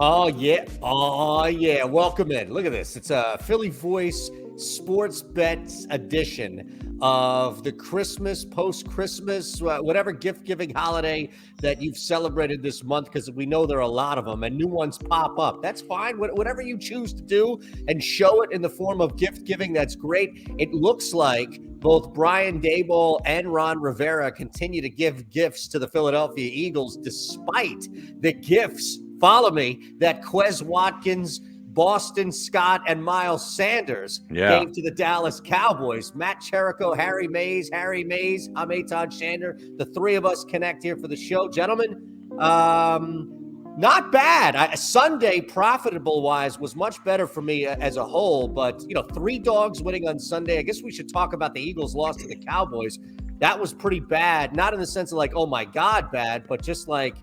Oh, yeah. Oh, yeah. Welcome in. Look at this. It's a Philly Voice Sports Bets edition of the Christmas, post-Christmas, whatever gift-giving holiday that you've celebrated this month, because we know there are a lot of them, and new ones pop up. That's fine. Whatever you choose to do and show it in the form of gift-giving, that's great. It looks like both Brian Daboll and Ron Rivera continue to give gifts to the Philadelphia Eagles despite the gifts, follow me, that Quez Watkins, Boston Scott, and Miles Sanders gave to the Dallas Cowboys. Matt Cherico, Harry Mays, I'm Eytan Shander. The three of us connect here for the show. Gentlemen, not bad. Sunday, profitable-wise, was much better for me as a whole, but, three dogs winning on Sunday. I guess we should talk about the Eagles' loss to the Cowboys. That was pretty bad, not in the sense of like, oh, my God, bad, but just like,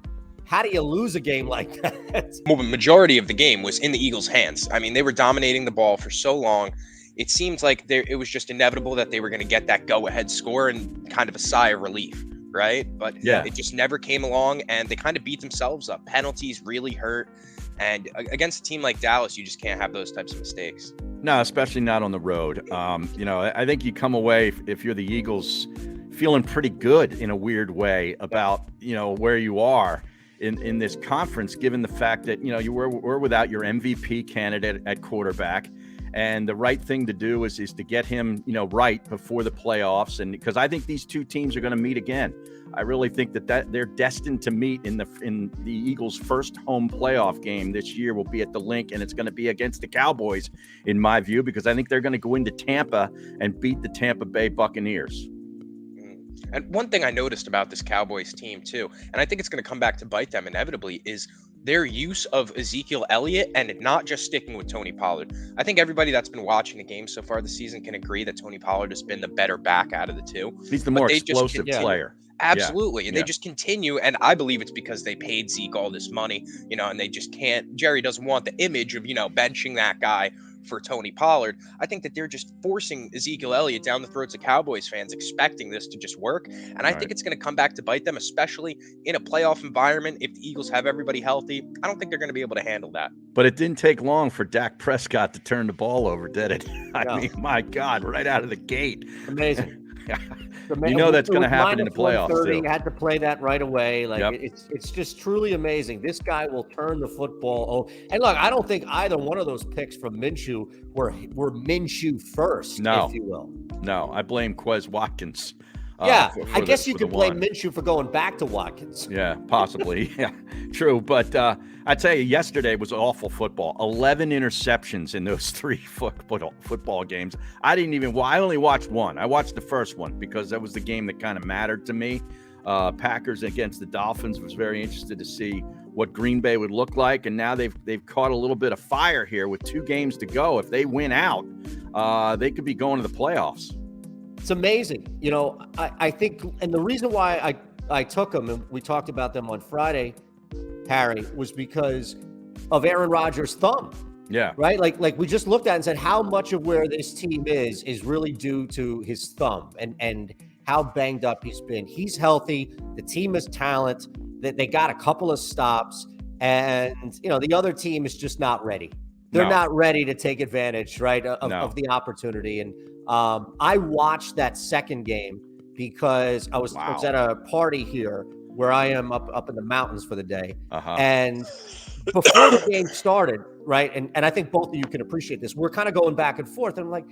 how do you lose a game like that? Well, the majority of the game was in the Eagles' hands. I mean, they were dominating the ball for so long. It seems like it was just inevitable that they were going to get that go-ahead score and kind of a sigh of relief, right? But it just never came along, and they kind of beat themselves up. Penalties really hurt. And against a team like Dallas, you just can't have those types of mistakes. No, especially not on the road. I think you come away, if you're the Eagles, feeling pretty good in a weird way about, where you are in this conference, given the fact that, you were without your MVP candidate at quarterback. And the right thing to do is to get him, right before the playoffs. And because I think these two teams are going to meet again. I really think that they're destined to meet in the Eagles' first home playoff game this year will be at the Link, and it's going to be against the Cowboys, in my view, because I think they're going to go into Tampa and beat the Tampa Bay Buccaneers. And one thing I noticed about this Cowboys team too, and I think it's going to come back to bite them inevitably, is their use of Ezekiel Elliott and not just sticking with Tony Pollard. I think everybody that's been watching the game so far this season can agree that Tony Pollard has been the better back out of the two. He's the more explosive player. Absolutely. And they just continue. And I believe it's because they paid Zeke all this money, and they just can't. Jerry doesn't want the image of, benching that guy for Tony Pollard. I think that they're just forcing Ezekiel Elliott down the throats of Cowboys fans, expecting this to just work. And I think it's going to come back to bite them, especially in a playoff environment. If the Eagles have everybody healthy, I don't think they're going to be able to handle that. But it didn't take long for Dak Prescott to turn the ball over, did it? I mean, my God, right out of the gate. Amazing. That's going to happen in the playoffs too. You had to play that right away. It's just truly amazing. This guy will turn the football. And look, I don't think either one of those picks from Minshew were Minshew first, if you will. No, I blame Quez Watkins. I guess you could blame Minshew for going back to Watkins. Yeah, possibly. Yeah, true. But I tell you, yesterday was awful football. 11 interceptions in those three football games. I only watched one. I watched the first one because that was the game that kind of mattered to me. Packers against the Dolphins. Was very interested to see what Green Bay would look like. And now they've caught a little bit of fire here with 2 games to go. If they win out, they could be going to the playoffs. It's amazing. I think, and the reason why I took them, and we talked about them on Friday, Harry, was because of Aaron Rodgers' thumb. Yeah. Right? Like we just looked at it and said how much of where this team is really due to his thumb and how banged up he's been. He's healthy. The team has talent. They got a couple of stops. And, the other team is just not ready. They're not ready to take advantage, right, of the opportunity. And I watched that second game because I was at a party here where I am up in the mountains for the day. And before the game started, right, and I think both of you can appreciate this, we're kind of going back and forth. And I'm like,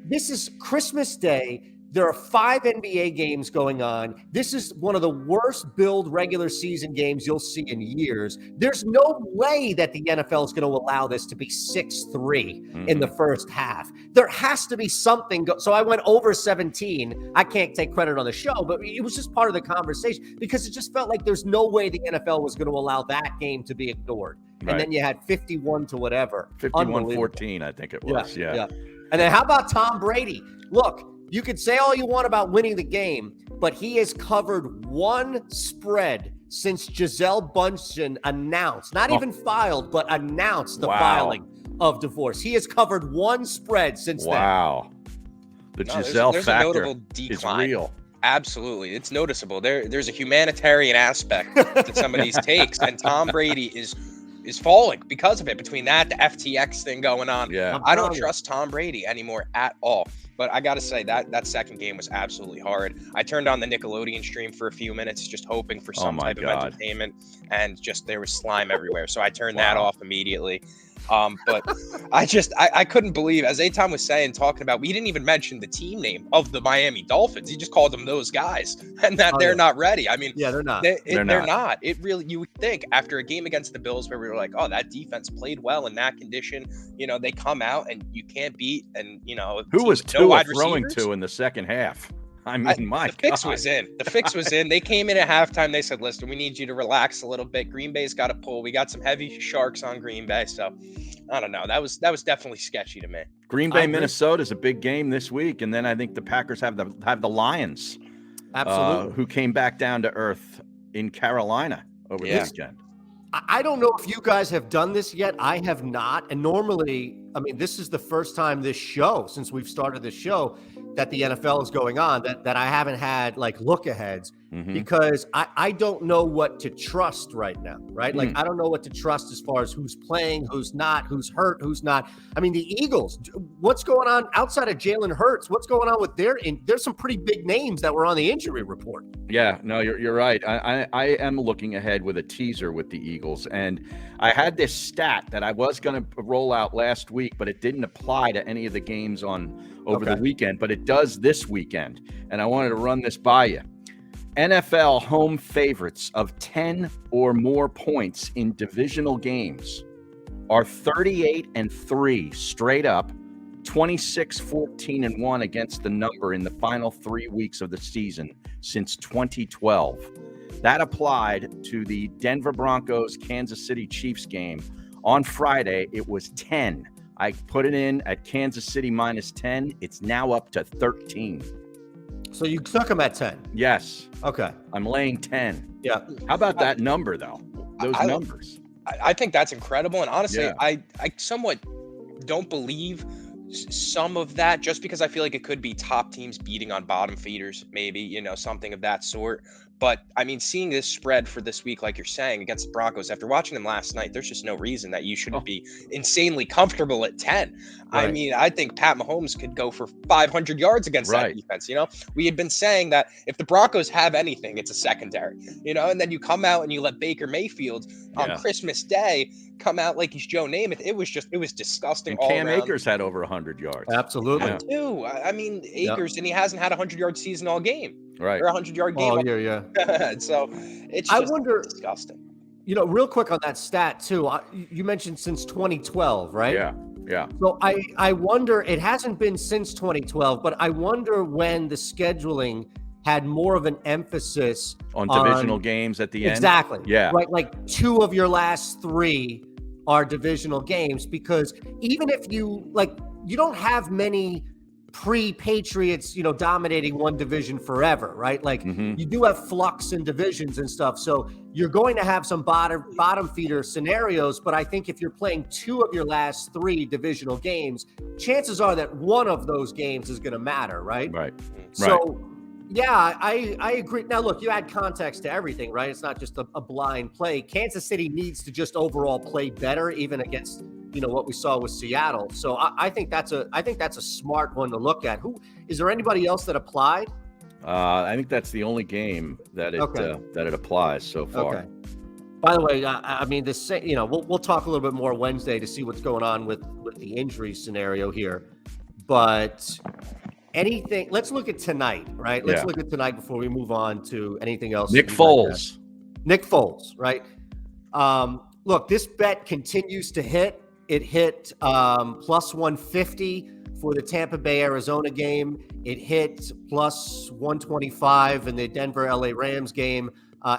this is Christmas Day. There are 5 NBA games going on. This is one of the worst billed regular season games you'll see in years. There's no way that the NFL is going to allow this to be 6-3 in the first half. There has to be something. So I went over 17. I can't take credit on the show, but it was just part of the conversation because it just felt like there's no way the NFL was going to allow that game to be ignored. Right. And then you had 51 to whatever. 51-14, I think it was. Yeah. And then how about Tom Brady? Look, you could say all you want about winning the game, but he has covered one spread since Gisele Bundchen announced, not even filed, but announced the filing of divorce. He has covered one spread since then. Wow. The Gisele there's factor a notable decline. Is real. Absolutely. It's noticeable. There's a humanitarian aspect to some of these takes, and Tom Brady is is falling because of it. Between that, the FTX thing going on, Yeah, I don't trust Tom Brady anymore at all. But I got to say that second game was absolutely horrid. I turned on the Nickelodeon stream for a few minutes, just hoping for some type of entertainment, and just there was slime everywhere. So I turned that off immediately. But I couldn't believe, as Eytan was saying, talking about, we didn't even mention the team name of the Miami Dolphins. He just called them those guys, and that they're not ready. I mean, they're not. They're not. It really, you would think after a game against the Bills where we were like, oh, that defense played well in that condition. They come out and you can't beat, and who was Tua throwing to in the second half? I mean, the fix was in. The fix was in. They came in at halftime. They said, listen, we need you to relax a little bit. Green Bay's got to pull. We got some heavy sharks on Green Bay. So I don't know. That was definitely sketchy to me. Green Bay, Minnesota is a big game this week. And then I think the Packers have the Lions. Absolutely. Who came back down to earth in Carolina over this weekend. I don't know if you guys have done this yet. I have not. And normally, I mean, this is the first time this show, since we've started this show, that the NFL is going on, that I haven't had like look aheads because I don't know what to trust right now, right? Like, I don't know what to trust as far as who's playing, who's not, who's hurt, who's not. I mean, the Eagles, what's going on outside of Jalen Hurts? What's going on with there's some pretty big names that were on the injury report. Yeah, no, you're right. I am looking ahead with a teaser with the Eagles. And I had this stat that I was going to roll out last week, but it didn't apply to any of the games over the weekend, but it does this weekend. And I wanted to run this by you. NFL home favorites of 10 or more points in divisional games are 38-3 straight up, 26-14-1 against the number in the final 3 weeks of the season since 2012. That applied to the Denver Broncos Kansas City Chiefs game. On Friday, it was 10. I put it in at Kansas City minus 10. It's now up to 13. So you took them at 10? Yes. Okay. I'm laying 10. Yeah. How about that number, though? Those numbers. I think that's incredible. And honestly, I somewhat don't believe some of that, just because I feel like it could be top teams beating on bottom feeders, maybe, something of that sort. But I mean, seeing this spread for this week, like you're saying, against the Broncos, after watching them last night, there's just no reason that you shouldn't be insanely comfortable at 10. Right. I mean, I think Pat Mahomes could go for 500 yards against that defense. We had been saying that if the Broncos have anything, it's a secondary, and then you come out and you let Baker Mayfield on Christmas Day come out like he's Joe Namath. It was disgusting. And Cam Akers had over 100 yards. Absolutely. Too. I mean, Akers, and he hasn't had a 100-yard season all game. Right. Or a 100-yard game. Oh, yeah. So it's just disgusting. Real quick on that stat too. You mentioned since 2012, right? Yeah. So I wonder, it hasn't been since 2012, but I wonder when the scheduling had more of an emphasis on divisional games at the end. Exactly. Yeah. Right. Like 2 of your last 3 are divisional games, because even if you don't have many pre-Patriots, dominating one division forever, right? Like you do have flux in divisions and stuff. So you're going to have some bottom feeder scenarios. But I think if you're playing 2 of your last 3 divisional games, chances are that one of those games is going to matter, right? Right. So yeah, I agree. Now, look, you add context to everything, right? It's not just a blind play. Kansas City needs to just overall play better, even against what we saw with Seattle. So I think that's a smart one to look at. Is there anybody else that applied? I think that's the only game that it applies so far. Okay. By the way, I mean, we'll talk a little bit more Wednesday to see what's going on with the injury scenario here. But anything, let's look at tonight, right? Let's look at tonight before we move on to anything else. Nick Foles, right? Look, this bet continues to hit. It hit plus 150 for the Tampa Bay Arizona game. It hit plus 125 in the Denver LA Rams game.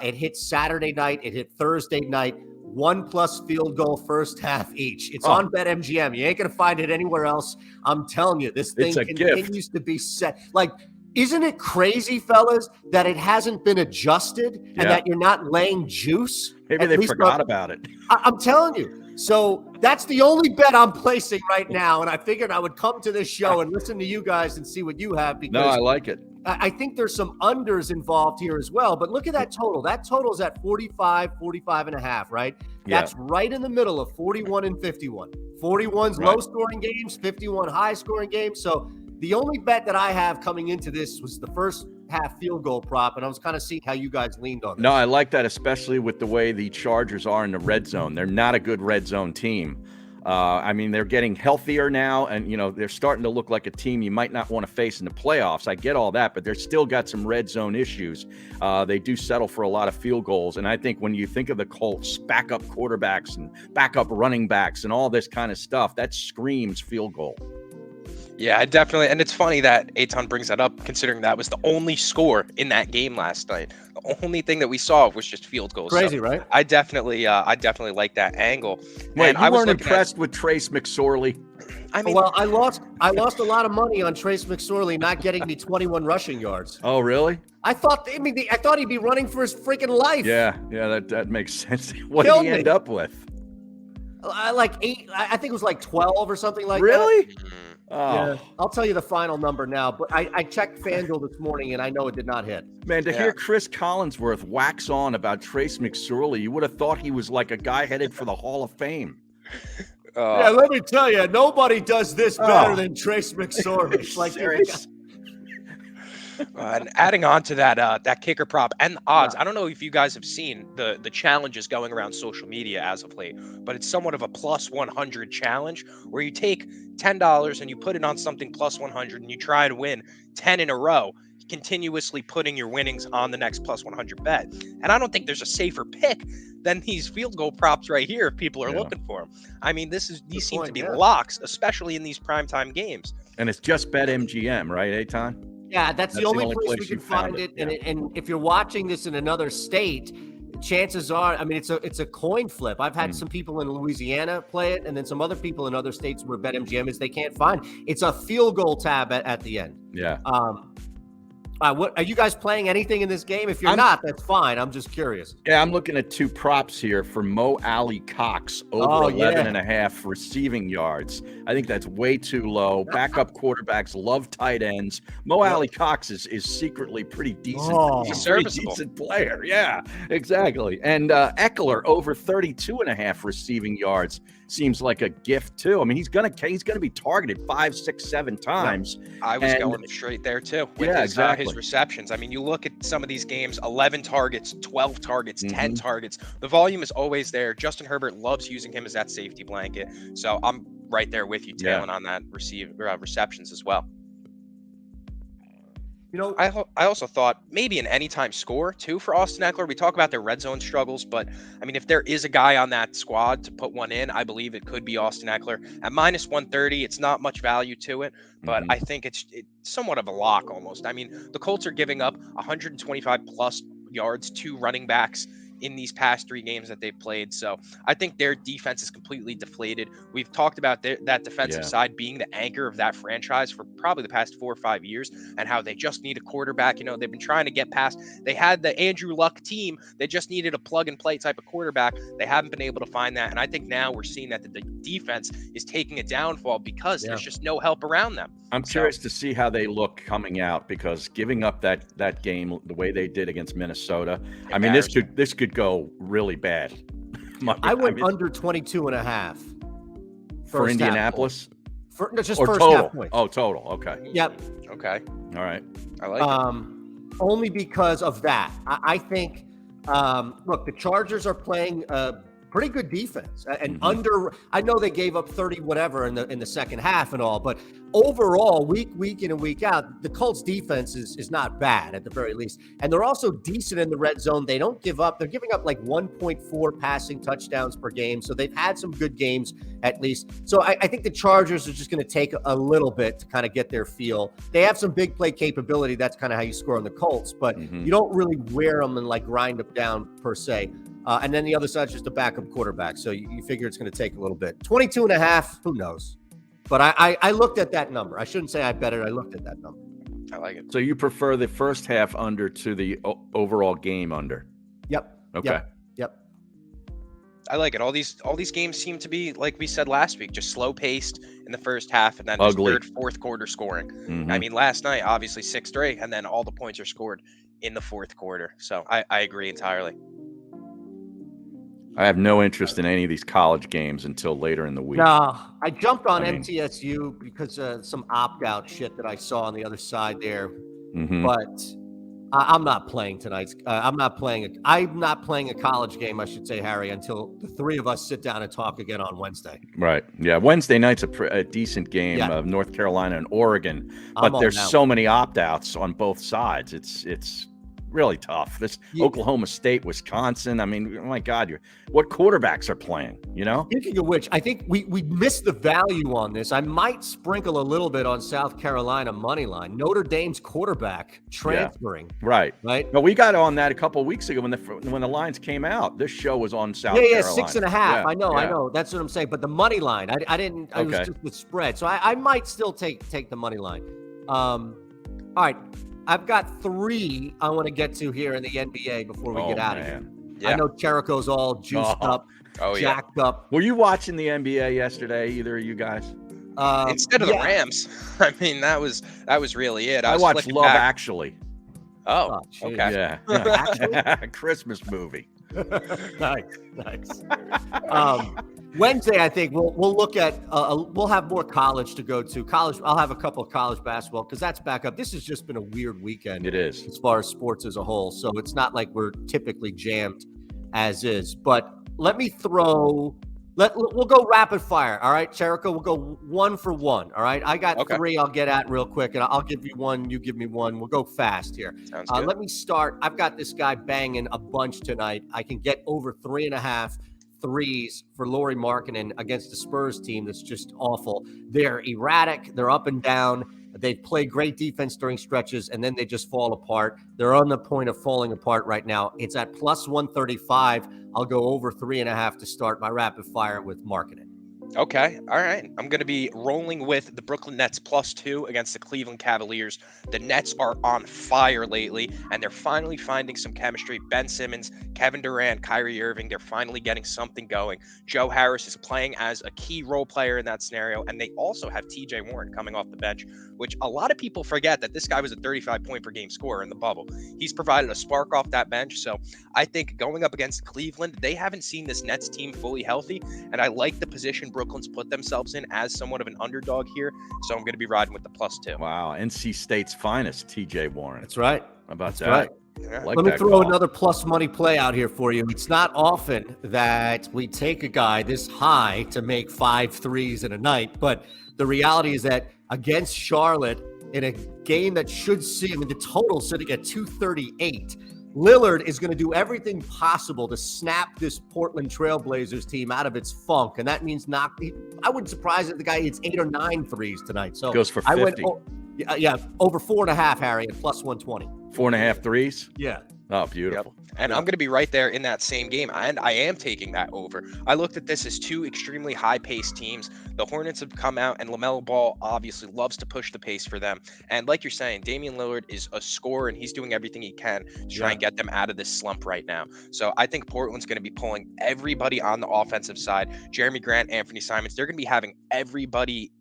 It hit Saturday night. It hit Thursday night. 1+ field goal first half each. It's on BetMGM. You ain't gonna find it anywhere else. I'm telling you, this thing continues to be set. Like, isn't it crazy, fellas, that it hasn't been adjusted and that you're not laying juice? Maybe they forgot about it. I'm telling you. So that's the only bet I'm placing right now. And I figured I would come to this show and listen to you guys and see what you have. Because no, I like it. I think there's some unders involved here as well. But look at that total. That total is at 45 and a half, right? Yeah. That's right in the middle of 41 and 51. 41's Right. low-scoring games, 51 high-scoring games. So the only bet that I have coming into this was the first half field goal prop, and I was kind of seeing how you guys leaned on this. No, I like that, especially with the way the Chargers are in the red zone. They're not a good red zone team. I mean, they're getting healthier now, and, you know, they're starting to look like a team you might not want to face in the playoffs. I get all that, but they're still got some red zone issues. They do settle for a lot of field goals, and I think when you think of the Colts, backup quarterbacks and backup running backs and all this kind of stuff, that screams field goal. Yeah, I definitely. And it's funny that Eytan brings that up, considering that was the only score in that game last night. The only thing that we saw was just field goals. Crazy, so right? I definitely like that angle. Wait, And you I was weren't looking impressed with Trace McSorley? I mean, Well, I lost a lot of money on Trace McSorley not getting me 21 rushing yards. Oh, really? I thought he'd be running for his freaking life. Yeah, that makes sense. What Killed did he me. end up with? Like 8. I think it was like 12 or something like that. Really? Oh, Yeah. I'll tell you the final number now, but I checked FanDuel this morning and I know it did not hit. man, to Yeah. hear Chris Collinsworth wax on about Trace McSorley, you would have thought he was like a guy headed for the Hall of Fame. Yeah, let me tell you, nobody does this better Oh. than Trace McSorley. Like, Serious? And adding on to that kicker prop and the odds, I don't know if you guys have seen the challenges going around social media as of late, but it's somewhat of a plus 100 challenge where you take $10 and you put it on something plus 100 and you try and win 10 in a row, continuously putting your winnings on the next plus 100 bet. And I don't think there's a safer pick than these field goal props right here if people are Yeah. looking for them. I mean, these seem to point, be yeah. locks, especially in these primetime games. And it's just BetMGM, right, Eytan? yeah, that's the only place we you can find found it. it, And if you're watching this in another state, chances are, I mean, it's a coin flip. I've had some people in Louisiana play it, and then some other people in other states where BetMGM is they can't find. It's a field goal tab at the end. Yeah. What are you guys playing anything in this game? If you're not, that's fine. I'm just curious. Yeah, I'm looking at two props here for Mo Alley Cox over 11 and a half receiving yards. I think that's way too low. Backup quarterbacks love tight ends. Mo Alley Cox is secretly pretty decent. Oh. He's a pretty Serviceable. decent player. Yeah, exactly. And Eckler over 32 and a half receiving yards seems like a gift too. I mean, he's gonna be targeted 5, 6, 7 times. I was And- going straight there too with Yeah, his exactly. receptions. I mean, you look at some of these games, 11 targets, 12 targets, 10 Mhm. targets. The volume is always there. Justin Herbert loves using him as that safety blanket. So I'm right there with you, Yeah. tailing on that receptions as well. You know, I also thought maybe an anytime score too for Austin Eckler. We talk about their red zone struggles, but I mean, if there is a guy on that squad to put one in, I believe it could be Austin Eckler at minus 130. It's not much value to it, but I think it's somewhat of a lock almost. I mean, the Colts are giving up 125 plus yards to running backs in these past 3 games that they've played. So I think their defense is completely deflated. We've talked about that defensive side being the anchor of that franchise for probably the past 4 or 5 years, and how they just need a quarterback. You know, they've been trying to get past, they had the Andrew Luck team. They just needed a plug and play type of quarterback. They haven't been able to find that. And I think now we're seeing that the defense is taking a downfall because there's just no help around them. I'm curious to see how they look coming out, because giving up that game the way they did against Minnesota, I mean, this could go really bad. I went under 22 and a half for Indianapolis. Just Or first total. half points. Oh, total. Okay. Yep. Okay. All right. I like it. Only because of that. I think, look, the Chargers are playing pretty good defense, and I know they gave up 30 whatever in the second half and all, but overall, week in and week out, the Colts defense is not bad at the very least, and they're also decent in the red zone. They don't give up. They're giving up like 1.4 passing touchdowns per game, so they've had some good games at least. So I think the Chargers are just going to take a little bit to kind of get their feel. They have some big play capability. That's kind of how you score on the Colts, but you don't really wear them and like grind them down per se. And then the other side is just a backup quarterback. So you figure it's going to take a little bit. 22 and a half, who knows? But I looked at that number. I shouldn't say I bet it. I looked at that number. I like it. So you prefer the first half under to the overall game under? Yep. Okay. Yep. I like it. All these games seem to be, like we said last week, just slow paced in the first half, and then just Ugly. third, fourth quarter scoring. Mhm. I mean, last night obviously 6 straight, and then all the points are scored in the fourth quarter. So I agree entirely. I have no interest in any of these college games until later in the week. No, I jumped on I mean- MTSU because some opt-out shit that I saw on the other side there. Mhm. But I'm not playing tonight. I'm not playing a college game, I should say, Harry, until the three of us sit down and talk again on Wednesday. Right. Yeah. Wednesday night's a decent game Yeah. of North Carolina and Oregon, I'm but on there's that so many opt-outs on both sides. It's really tough. This Yeah. Oklahoma State, Wisconsin. I mean, oh my God, what quarterbacks are playing? You know. Speaking of which, I think we missed the value on this. I might sprinkle a little bit on South Carolina money line. Notre Dame's quarterback transferring. Right. Right. But we got on that a couple of weeks ago when the lines came out. This show was on South Carolina. 6.5. Yeah, I know. yeah. That's what I'm saying. But the money line, I didn't. I was Okay. just the spread, so I might still take the money line. All right, I've got 3 I want to get to here in the NBA before we get out of here. Yeah. I know Cherico's all juiced up, Oh yeah. jacked up. Were you watching the NBA yesterday? Either of you guys? Instead of the yeah. Rams, I mean that was really it. I was watched flicking Love back. Actually. Oh, jeez. okay. Yeah. Christmas movie. Nice. Wednesday, I think we'll look at we'll have more college to go to. College, I'll have a couple of college basketball because that's back up. This has just been a weird weekend. It is. As far as sports as a whole, so it's not like we're typically jammed as is. But let me throw. We'll go rapid fire. All right, Cherico, we'll go 1 for 1. All right, I got Okay. 3. I'll get at real quick, and I'll give you 1. You give me 1. We'll go fast here. Sounds good. Let me start. I've got this guy banging a bunch tonight. I can get over 3.5 threes for Lauri Markkanen against the Spurs team that's just awful. They're erratic. They're up and down. They play great defense during stretches, and then they just fall apart. They're on the point of falling apart right now. It's at plus 135. I'll go over 3.5 to start my rapid fire with Markkanen. Okay. All right. I'm going to be rolling with the Brooklyn Nets +2 against the Cleveland Cavaliers. The Nets are on fire lately, and they're finally finding some chemistry. Ben Simmons, Kevin Durant, Kyrie Irving, they're finally getting something going. Joe Harris is playing as a key role player in that scenario, and they also have TJ Warren coming off the bench, which a lot of people forget that this guy was a 35-point-per-game scorer in the bubble. He's provided a spark off that bench, so I think going up against Cleveland, they haven't seen this Nets team fully healthy, and I like the position Brooklyn's put themselves in as somewhat of an underdog here, so I'm going to be riding with the +2. Wow, NC State's finest, TJ Warren. That's right. How about That's that? right. Yeah. Like Let me that throw call. another plus money play out here for you. It's not often that we take a guy this high to make 5 threes in a night, but the reality is that against Charlotte in a game that should see, I mean, the total sitting at 238, Lillard is going to do everything possible to snap this Portland Trailblazers team out of its funk, and that means I wouldn't surprise if the guy hits 8 or 9 threes tonight. So Goes for I went 50. over 4.5, Harry, at plus 120. 4.5 threes. Yeah. Oh, beautiful. And I'm going to be right there in that same game, and I am taking that over. I looked at this as 2 extremely high-paced teams. The Hornets have come out, and LaMelo Ball obviously loves to push the pace for them. And like you're saying, Damian Lillard is a scorer, and he's doing everything he can to try and get them out of this slump right now. So I think Portland's going to be pulling everybody on the offensive side. Jeremy Grant, Anthony Simons, they're going to be having everybody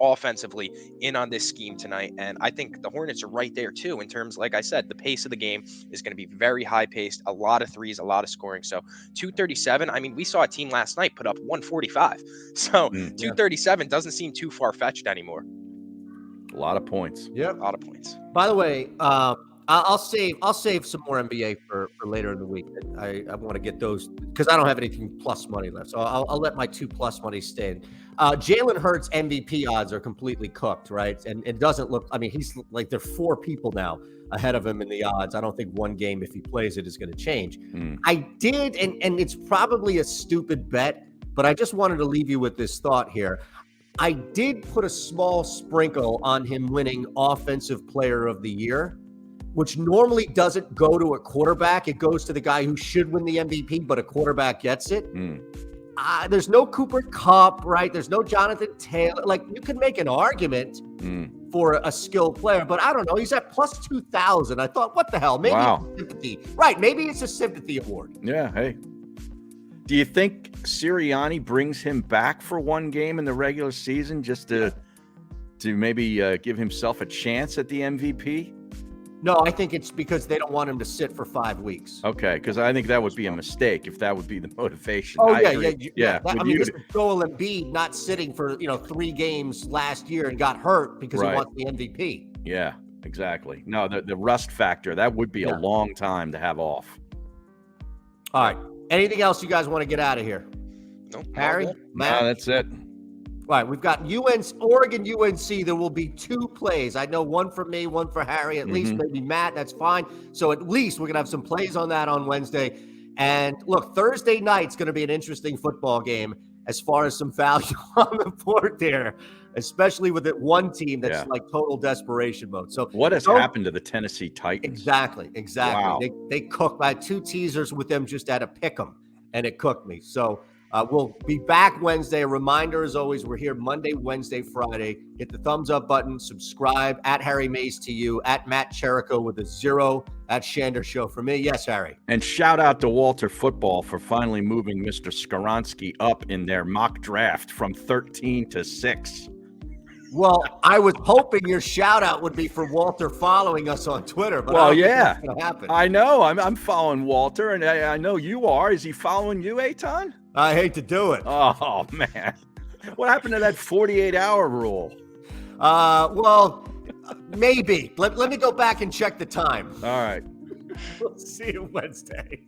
offensively in on this scheme tonight, and I think the Hornets are right there too in terms, like I said, the pace of the game is going to be very high paced, a lot of threes, a lot of scoring. So 237, I mean, we saw a team last night put up 145, so 237 doesn't seem too far-fetched anymore. A lot of points. Yep. A lot of points. By the way, I'll save some more NBA for later in the week. I want to get those because I don't have anything plus money left, so I'll let my 2 plus money stay. Jalen Hurts MVP odds are completely cooked, right? And it doesn't look. I mean, he's like there are 4 people now ahead of him in the odds. I don't think one game, if he plays it, is going to change. I did, and it's probably a stupid bet, but I just wanted to leave you with this thought here. I did put a small sprinkle on him winning Offensive Player of the Year, which normally doesn't go to a quarterback. It goes to the guy who should win the MVP, but a quarterback gets it. There's no Cooper Kupp, right? There's no Jonathan Taylor. Like, you can make an argument for a skilled player, but I don't know. He's at plus 2,000. I thought, what the hell? Maybe it's sympathy. Right. Maybe it's a sympathy award. Yeah. Hey, Do you think Sirianni brings him back for one game in the regular season just to maybe give himself a chance at the MVP? No, I think it's because they don't want him to sit for 5 weeks. Okay, because I think that would be a mistake if that would be the motivation. Oh, I agree. I mean, this is Joel Embiid not sitting for 3 games last year and got hurt because he wants the MVP. Yeah, exactly. No, the rust factor, that would be a long time to have off. All right. Anything else you guys want to get out of here? Nope. Harry? Matt? No, that's it. All right, we've got Oregon UNC. There will be 2 plays. I know one for me, one for Harry, at least maybe Matt. That's fine. So at least we're going to have some plays on that on Wednesday. And look, Thursday night's going to be an interesting football game as far as some value on the board there, especially with it one team that's like total desperation mode. So what has happened to the Tennessee Titans? Exactly. Wow. They cooked. I had 2 teasers with them just at a pick 'em, and it cooked me. So we'll be back Wednesday. A reminder, as always, we're here Monday, Wednesday, Friday. Hit the thumbs up button, subscribe, at Harry Mays to you, at Matt Cherico with a 0, at Shander Show for me. Yes, Harry. And shout out to Walter Football for finally moving Mr. Skoronsky up in their mock draft from 13 to 6. Well, I was hoping your shout out would be for Walter following us on Twitter, but well, I don't think that's gonna happen. I know. I'm following Walter, and I know you are. Is he following you, Eytan? I hate to do it. Oh, man. What happened to that 48-hour rule? Well, maybe. Let me go back and check the time. All right. We'll see you Wednesday.